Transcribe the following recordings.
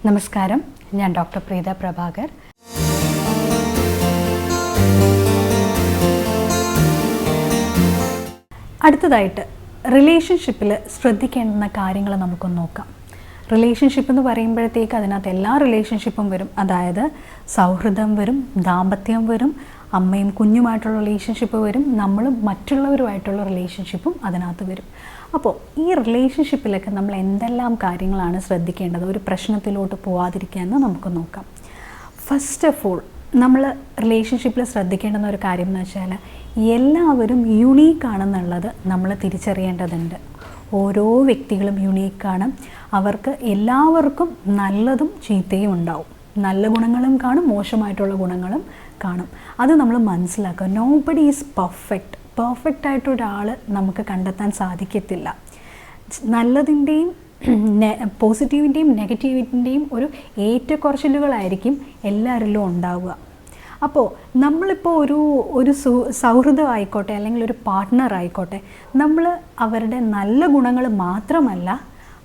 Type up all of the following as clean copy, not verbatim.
നമസ്കാരം, ഞാൻ ഡോക്ടർ പ്രീത പ്രഭാകർ. അടുത്തതായിട്ട് റിലേഷൻഷിപ്പിൽ ശ്രദ്ധിക്കേണ്ടുന്ന കാര്യങ്ങൾ നമുക്കൊന്ന് നോക്കാം. റിലേഷൻഷിപ്പ് എന്ന് പറയുമ്പോഴത്തേക്ക് അതിനകത്ത് എല്ലാ റിലേഷൻഷിപ്പും വരും. അതായത് സൗഹൃദം വരും, ദാമ്പത്യം വരും, അമ്മയും കുഞ്ഞുമായിട്ടുള്ള റിലേഷൻഷിപ്പ് വരും, നമ്മളും മറ്റുള്ളവരുമായിട്ടുള്ള റിലേഷൻഷിപ്പും അതിനകത്ത് വരും. അപ്പോൾ ഈ റിലേഷൻഷിപ്പിലൊക്കെ നമ്മൾ എന്തെല്ലാം കാര്യങ്ങളാണ് ശ്രദ്ധിക്കേണ്ടത് ഒരു പ്രശ്നത്തിലോട്ട് പോവാതിരിക്കാമെന്ന് നമുക്ക് നോക്കാം. ഫസ്റ്റ് ഓഫ് ഓൾ നമ്മൾ റിലേഷൻഷിപ്പിൽ ശ്രദ്ധിക്കേണ്ടുന്ന ഒരു കാര്യം എന്ന് വെച്ചാൽ എല്ലാവരും യുണീക്കാണെന്നുള്ളത് നമ്മൾ തിരിച്ചറിയേണ്ടതുണ്ട്. ഓരോ വ്യക്തികളും യുണീക്കാണ്. അവർക്ക് എല്ലാവർക്കും നല്ലതും ചീത്തയും ഉണ്ടാവും. നല്ല ഗുണങ്ങളും കാണും, മോശമായിട്ടുള്ള ഗുണങ്ങളും കാണും. അത് നമ്മൾ മനസ്സിലാക്കുക. നോബഡി ഈസ് പെർഫെക്റ്റ് ആയിട്ടൊരാൾ നമുക്ക് കണ്ടെത്താൻ സാധിക്കത്തില്ല. നല്ലതിൻ്റെയും പോസിറ്റീവിൻ്റെയും നെഗറ്റീവിൻ്റെയും ഒരു ഏറ്റക്കുറച്ചിലുകളായിരിക്കും എല്ലാവരിലും ഉണ്ടാവുക. അപ്പോൾ നമ്മളിപ്പോൾ ഒരു സൗഹൃദമായിക്കോട്ടെ അല്ലെങ്കിൽ ഒരു പാർട്ട്ണർ ആയിക്കോട്ടെ, നമ്മൾ അവരുടെ നല്ല ഗുണങ്ങൾ മാത്രമല്ല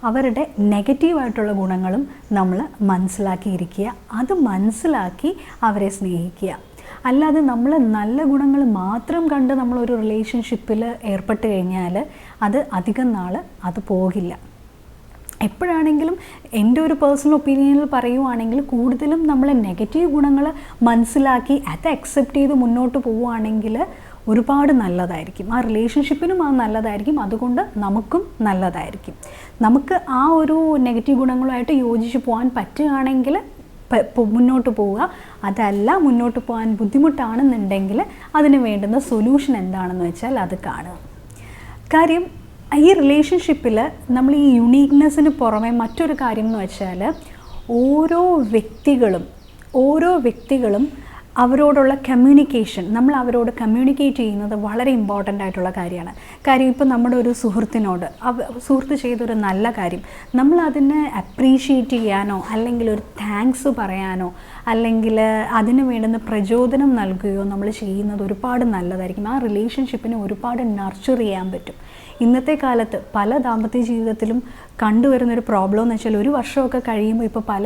അവരുടെ നെഗറ്റീവായിട്ടുള്ള ഗുണങ്ങളും നമ്മൾ മനസ്സിലാക്കിയിരിക്കുക. അത് മനസ്സിലാക്കി അവരെ സ്നേഹിക്കുക. അല്ലാതെ നമ്മൾ നല്ല ഗുണങ്ങൾ മാത്രം കണ്ട് നമ്മളൊരു റിലേഷൻഷിപ്പിൽ ഏർപ്പെട്ട് കഴിഞ്ഞാൽ അത് അധികം നാൾ അത് പോകില്ല. എപ്പോഴാണെങ്കിലും എൻ്റെ ഒരു പേഴ്സണൽ ഒപ്പീനിയനിൽ പറയുവാണെങ്കിൽ കൂടുതലും നമ്മൾ നെഗറ്റീവ് ഗുണങ്ങൾ മനസ്സിലാക്കി അത് അക്സെപ്റ്റ് ചെയ്ത് മുന്നോട്ട് പോവുകയാണെങ്കിൽ ഒരുപാട് നല്ലതായിരിക്കും. ആ റിലേഷൻഷിപ്പിനും അത് നല്ലതായിരിക്കും, അതുകൊണ്ട് നമുക്കും നല്ലതായിരിക്കും. നമുക്ക് ആ ഒരു നെഗറ്റീവ് ഗുണങ്ങളുമായിട്ട് യോജിച്ച് പോകാൻ പറ്റുകയാണെങ്കിൽ മുന്നോട്ട് പോവുക. അതല്ല മുന്നോട്ട് പോകാൻ ബുദ്ധിമുട്ടാണെന്നുണ്ടെങ്കിൽ അതിന് വേണ്ടുന്ന സൊല്യൂഷൻ എന്താണെന്ന് വെച്ചാൽ അത് കാണുക. കാര്യം ഈ റിലേഷൻഷിപ്പിൽ നമ്മൾ ഈ യുണീക്നെസ്സിന് പുറമെ മറ്റൊരു കാര്യം എന്ന് വെച്ചാൽ ഓരോ വ്യക്തികളും അവരോടുള്ള കമ്മ്യൂണിക്കേഷൻ, നമ്മൾ അവരോട് കമ്മ്യൂണിക്കേറ്റ് ചെയ്യുന്നത് വളരെ ഇമ്പോർട്ടൻ്റ് ആയിട്ടുള്ള കാര്യമാണ്. കാര്യം ഇപ്പോൾ നമ്മുടെ ഒരു സുഹൃത്ത് ചെയ്തൊരു നല്ല കാര്യം നമ്മൾ അതിനെ അപ്രീഷിയേറ്റ് ചെയ്യാനോ അല്ലെങ്കിൽ ഒരു താങ്ക്സ് പറയാനോ അല്ലെങ്കിൽ അതിന് വേണ്ടുന്ന പ്രചോദനം നൽകുകയോ നമ്മൾ ചെയ്യുന്നത് ഒരുപാട് നല്ലതായിരിക്കും. ആ റിലേഷൻഷിപ്പിനെ ഒരുപാട് നർച്ചർ ചെയ്യാൻ പറ്റും. ഇന്നത്തെ കാലത്ത് പല ദാമ്പത്യ ജീവിതത്തിലും കണ്ടുവരുന്നൊരു പ്രോബ്ലം എന്ന് വെച്ചാൽ ഒരു വർഷമൊക്കെ കഴിയുമ്പോൾ ഇപ്പോൾ പല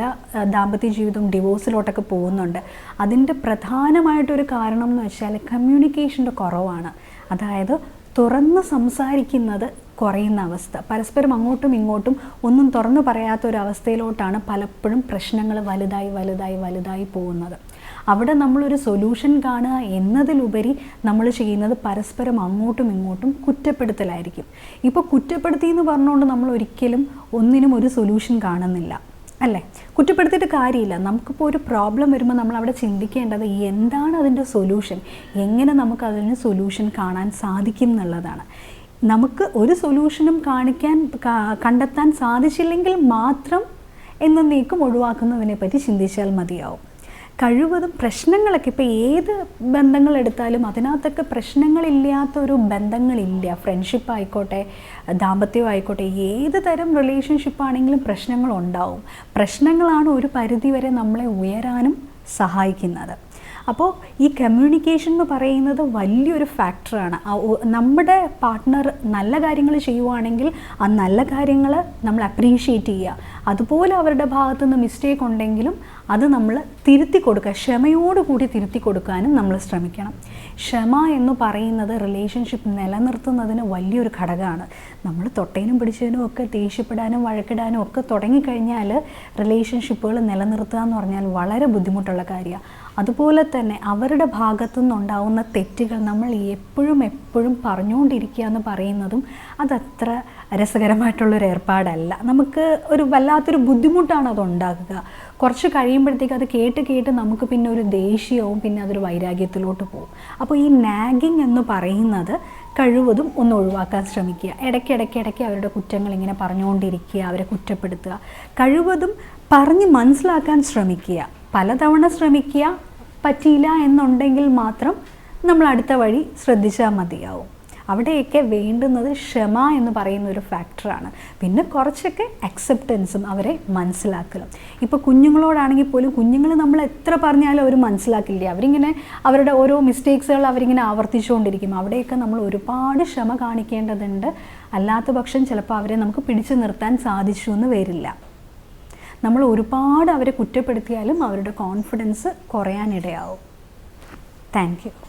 ദാമ്പത്യ ജീവിതവും ഡിവോഴ്സിലോട്ടൊക്കെ പോകുന്നുണ്ട്. അതിൻ്റെ പ്രധാനമായിട്ടൊരു കാരണം എന്ന് വെച്ചാൽ കമ്മ്യൂണിക്കേഷൻ്റെ കുറവാണ്. അതായത് തുറന്ന് സംസാരിക്കുന്നത് കുറയുന്ന അവസ്ഥ, പരസ്പരം അങ്ങോട്ടും ഇങ്ങോട്ടും ഒന്നും തുറന്നു പറയാത്തൊരവസ്ഥയിലോട്ടാണ് പലപ്പോഴും പ്രശ്നങ്ങൾ വലുതായി പോകുന്നത്. അവിടെ നമ്മളൊരു സൊല്യൂഷൻ കാണുക എന്നതിലുപരി നമ്മൾ ചെയ്യുന്നത് പരസ്പരം അങ്ങോട്ടും ഇങ്ങോട്ടും കുറ്റപ്പെടുത്തലായിരിക്കും. ഇപ്പോൾ കുറ്റപ്പെടുത്തി എന്ന് പറഞ്ഞുകൊണ്ട് നമ്മൾ ഒരിക്കലും ഒന്നിനും ഒരു സൊല്യൂഷൻ കാണുന്നില്ല, അല്ലേ? കുറ്റപ്പെടുത്തിയിട്ട് കാര്യമില്ല. നമുക്കിപ്പോൾ ഒരു പ്രോബ്ലം വരുമ്പോൾ നമ്മൾ അവിടെ ചിന്തിക്കേണ്ടത് എന്താണ് അതിൻ്റെ സൊല്യൂഷൻ, എങ്ങനെ നമുക്ക് അതിന് സൊല്യൂഷൻ കാണാൻ സാധിക്കും എന്നുള്ളതാണ്. നമുക്ക് ഒരു സൊല്യൂഷനും കണ്ടെത്താൻ സാധിച്ചില്ലെങ്കിൽ മാത്രം എന്നേക്കും ഒഴിവാക്കുന്നതിനെ പറ്റി ചിന്തിച്ചാൽ മതിയാവും. കഴിവതും പ്രശ്നങ്ങളൊക്കെ ഇപ്പോൾ ഏത് ബന്ധങ്ങളെടുത്താലും അതിനകത്തൊക്കെ പ്രശ്നങ്ങളില്ലാത്തൊരു ബന്ധങ്ങളില്ല. ഫ്രണ്ട്ഷിപ്പ് ആയിക്കോട്ടെ, ദാമ്പത്യമായിക്കോട്ടെ, ഏത് തരം റിലേഷൻഷിപ്പാണെങ്കിലും പ്രശ്നങ്ങളുണ്ടാവും. പ്രശ്നങ്ങളാണ് ഒരു പരിധിവരെ നമ്മളെ ഉയരാനും സഹായിക്കുന്നത്. അപ്പോൾ ഈ കമ്മ്യൂണിക്കേഷൻ എന്ന് പറയുന്നത് വലിയൊരു ഫാക്ടറാണ്. നമ്മുടെ പാർട്ട്ണർ നല്ല കാര്യങ്ങൾ ചെയ്യുവാണെങ്കിൽ ആ നല്ല കാര്യങ്ങൾ നമ്മൾ അപ്രീഷിയേറ്റ് ചെയ്യുക. അതുപോലെ അവരുടെ ഭാഗത്തു നിന്ന് മിസ്റ്റേക്ക് ഉണ്ടെങ്കിലും അത് നമ്മൾ തിരുത്തി കൊടുക്കുക. ക്ഷമയോടുകൂടി തിരുത്തി കൊടുക്കാനും നമ്മൾ ശ്രമിക്കണം. ക്ഷമ എന്ന് പറയുന്നത് റിലേഷൻഷിപ്പ് നിലനിർത്തുന്നതിന് വലിയൊരു ഘടകമാണ്. നമ്മൾ തൊട്ടേനും പിടിച്ചതിനും ഒക്കെ ദേഷ്യപ്പെടാനും വഴക്കിടാനും ഒക്കെ തുടങ്ങിക്കഴിഞ്ഞാൽ റിലേഷൻഷിപ്പുകൾ നിലനിർത്തുക എന്ന് പറഞ്ഞാൽ വളരെ ബുദ്ധിമുട്ടുള്ള കാര്യമാണ്. അതുപോലെ തന്നെ അവരുടെ ഭാഗത്തു നിന്നുണ്ടാവുന്ന തെറ്റുകൾ നമ്മൾ എപ്പോഴും പറഞ്ഞുകൊണ്ടിരിക്കുക എന്ന് പറയുന്നതും അതത്ര രസകരമായിട്ടുള്ളൊരു ഏർപ്പാടല്ല. നമുക്ക് ഒരു വല്ലാത്തൊരു ബുദ്ധിമുട്ടാണ് അതുണ്ടാക്കുക. കുറച്ച് കഴിയുമ്പോഴത്തേക്ക് അത് കേട്ട് നമുക്ക് പിന്നെ ഒരു ദേഷ്യവും പിന്നെ അതൊരു വൈരാഗ്യത്തിലോട്ട് പോകും. അപ്പോൾ ഈ നാഗിങ് എന്ന് പറയുന്നത് കഴിവതും ഒന്ന് ഒഴിവാക്കാൻ ശ്രമിക്കുക. ഇടയ്ക്കിടയ്ക്ക് അവരുടെ കുറ്റങ്ങൾ ഇങ്ങനെ പറഞ്ഞുകൊണ്ടിരിക്കുക, അവരെ കുറ്റപ്പെടുത്തുക. കഴിവതും പറഞ്ഞ് മനസ്സിലാക്കാൻ ശ്രമിക്കുക. പലതവണ ശ്രമിക്കുക. പറ്റിയില്ല എന്നുണ്ടെങ്കിൽ മാത്രം നമ്മൾ അടുത്ത വഴി ശ്രദ്ധിച്ചാൽ മതിയാവും. അവിടെയൊക്കെ വേണ്ടുന്നത് ക്ഷമ എന്ന് പറയുന്ന ഒരു ഫാക്ടറാണ്. പിന്നെ കുറച്ചൊക്കെ അക്സെപ്റ്റൻസും അവരെ മനസ്സിലാക്കലും. ഇപ്പോൾ കുഞ്ഞുങ്ങളോടാണെങ്കിൽ പോലും കുഞ്ഞുങ്ങൾ നമ്മൾ എത്ര പറഞ്ഞാലും അവർ മനസ്സിലാക്കില്ല. അവരിങ്ങനെ അവരുടെ ഓരോ മിസ്റ്റേക്സുകൾ അവരിങ്ങനെ ആവർത്തിച്ചുകൊണ്ടിരിക്കും. അവിടെയൊക്കെ നമ്മൾ ഒരുപാട് ക്ഷമ കാണിക്കേണ്ടതുണ്ട്. അല്ലാത്ത പക്ഷം ചിലപ്പോൾ അവരെ നമുക്ക് പിടിച്ചു നിർത്താൻ സാധിച്ചു എന്ന് വരില്ല. നമ്മൾ ഒരുപാട് അവരെ കുറ്റപ്പെടുത്തിയാലും അവരുടെ കോൺഫിഡൻസ് കുറയാനിടയാവും. Thank you.